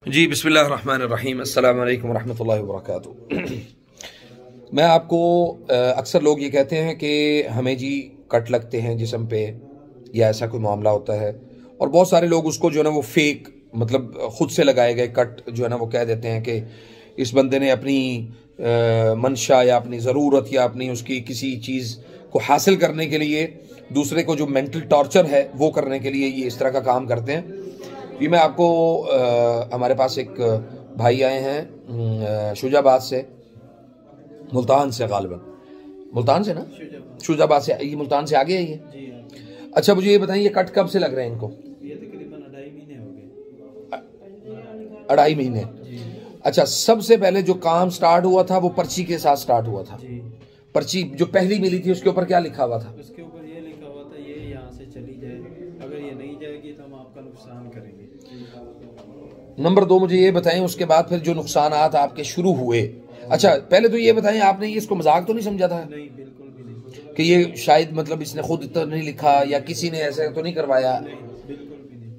जी बिस्मिल्लाहिर्रहमानिर्रहीम अस्सलाम वालेकुम रहमतुल्लाहि व बरकातुहू। मैं आपको अक्सर लोग ये कहते हैं कि हमें जी कट लगते हैं जिस्म पे या ऐसा कोई मामला होता है, और बहुत सारे लोग उसको जो है ना वो फेक मतलब खुद से लगाए गए कट जो है ना वो कह देते हैं कि इस बंदे ने अपनी मंशा या अपनी ज़रूरत या अपनी उसकी किसी चीज़ को हासिल करने के लिए दूसरे को जो मेंटल टॉर्चर है वो करने के लिए ये इस तरह का काम करते हैं। ये मैं आपको हमारे पास एक भाई आए हैं शुजाबाद से, मुल्तान से, गालिबन मुल्तान से ना, शुजाबाद से। ये मुल्तान से आगे है ये? अच्छा, मुझे ये बताइए ये कट कब से लग रहे हैं इनको? ये तकरीबन 2.5 महीने हो गए। 2.5 महीने। अच्छा, सबसे पहले जो काम स्टार्ट हुआ था वो पर्ची के साथ स्टार्ट हुआ था। पर्ची जो पहली मिली थी उसके ऊपर क्या लिखा हुआ था? उसके ऊपर ये लिखा हुआ था, ये यहाँ से चली जाए, अगर ये नहीं जाएगी तो हम आपका नुकसान करेंगे। नंबर 2, मुझे ये बताएं उसके बाद फिर जो नुकसानात आपके शुरू हुए। अच्छा, पहले तो ये बताएं आपने ये इसको मजाक तो नहीं समझा था? नहीं, बिल्कुल भी नहीं। कि ये शायद मतलब इसने खुद तो नहीं लिखा या किसी ने ऐसे तो नहीं करवाया? नहीं, बिल्कुल भी नहीं।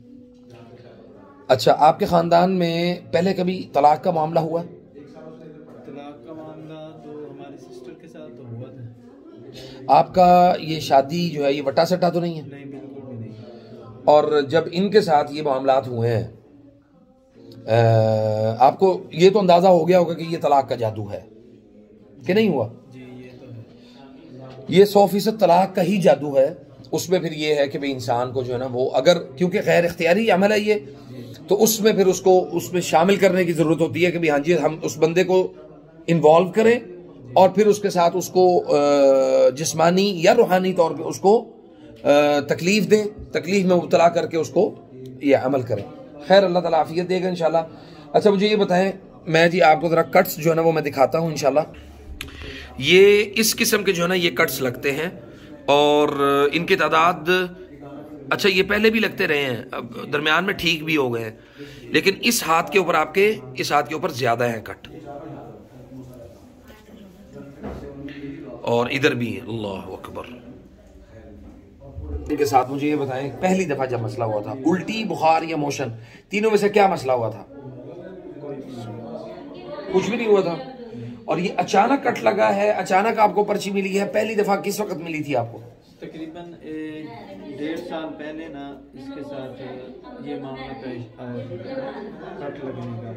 अच्छा, आपके खानदान में पहले कभी तलाक का मामला हुआ? तलाक का मामला तो हमारी सिस्टर के साथ तो हुआ था। आपका ये शादी जो है ये वटा सट्टा तो नहीं है? नहीं, बिल्कुल भी नहीं। और जब इनके साथ ये मामलात हुए हैं आपको ये तो अंदाजा हो गया होगा कि ये तलाक का जादू है कि नहीं हुआ? जी, ये तो है। ये 100% तलाक का ही जादू है। उसमें फिर ये है कि भाई इंसान को जो है ना वो अगर, क्योंकि गैर इख्तियारी अमल है ये, तो उसमें फिर उसको उसमें शामिल करने की ज़रूरत होती है कि भाई हाँ जी हम उस बंदे को इन्वॉल्व करें और फिर उसके साथ उसको जिस्मानी या रूहानी तौर पे उसको तकलीफ दें, तकलीफ में मुब्तला करके उसको ये अमल करें। खैर, अल्लाह ताला आफियत देगा इंशाल्लाह। अच्छा, मुझे ये बताएं, मैं जी आपको ज़रा कट्स जो है ना वो मैं दिखाता हूँ इंशाल्लाह। ये इस किस्म के जो है ना ये कट्स लगते हैं और इनकी तादाद, अच्छा ये पहले भी लगते रहे हैं, अब दरमियान में ठीक भी हो गए हैं, लेकिन इस हाथ के ऊपर आपके इस हाथ के ऊपर ज्यादा है कट, और इधर भी है। अल्लाह अकबर। इनके साथ मुझे ये बताएं, पहली दफा जब मसला हुआ था, उल्टी, बुखार या मोशन, तीनों में से क्या मसला हुआ था? कुछ भी नहीं हुआ था। और ये अचानक कट लगा है, अचानक आपको पर्ची मिली है, पहली दफा किस वक्त मिली थी आपको? तकरीबन 1.5 साल पहले ना इसके साथ ये मामला पेश आया, कट लगने का।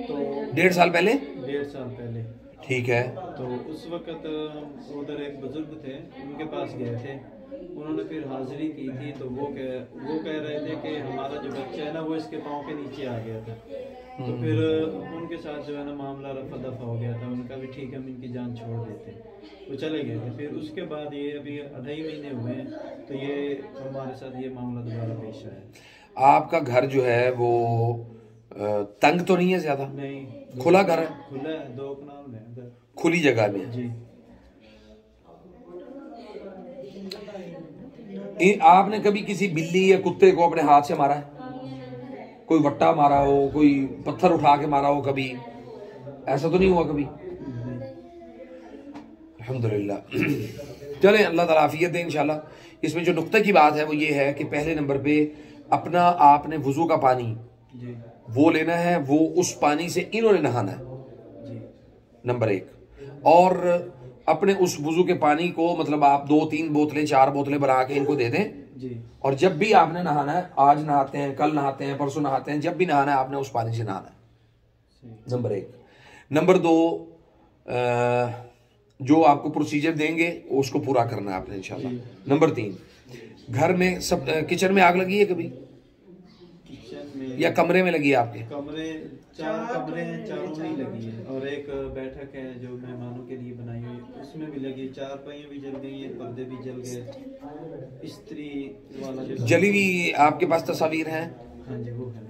तो 1.5 साल पहले? 1.5 साल पहले। ठीक है। तो उस वक्त हम उधर एक बुजुर्ग थे, उनके पास गए थे। उन्होंने फिर हाजिरी की थी, तो वो कह रहे थे कि हमारा जो बच्चा है ना वो इसके पाँव के नीचे आ गया था। तो फिर उनके साथ जो है ना मामला रफा दफा हो गया था। उनका भी ठीक है, हम इनकी जान छोड़ देते, वो चले गए थे। फिर उसके बाद ये अभी 2.5 महीने हुए हैं, तो ये हमारे साथ ये मामला दोबारा पेश आया। आपका घर जो है वो तंग तो नहीं है ज्यादा? नहीं, खुला घर है? खुला है, 2 कनाल में है, खुली जगह में है जी। आपने कभी किसी बिल्ली या कुत्ते को अपने हाथ से मारा है? कोई वट्टा मारा हो, कोई पत्थर उठा के मारा हो कभी? ऐसा तो नहीं हुआ कभी? अल्हम्दुलिल्लाह। चलें, अल्लाह ताला आफियत दे इंशाल्लाह। इसमें जो नुक्ते की बात है वो ये है कि पहले नंबर पे अपना आपने वुजू का पानी जी वो लेना है, वो उस पानी से इन्होंने नहाना है, जी। नंबर 1। और अपने उस वुजू के पानी को मतलब आप 2-3 बोतलें 4 बोतलें बना के इनको दे दें जी। और जब भी आपने नहाना है, आज नहाते हैं, कल नहाते हैं, परसों नहाते हैं, जब भी नहाना है आपने उस पानी से नहाना है, नंबर 1। नंबर 2, जो आपको प्रोसीजर देंगे उसको पूरा करना है आपने इंशाल्लाह। नंबर 3, घर में सब किचन में आग लगी है कभी किचन में या कमरे में लगी है आपके? कमरे 4 कमरे हैं, चारों में ही लगी है। और एक बैठक है जो मेहमानों के लिए बनाई हुई, उसमें भी लगी। 4 पहियां भी जल गई हैं, पर्दे भी जल गए। स्त्री वाला जो जली हुई आपके पास तस्वीर है? हाँ जी, वो है।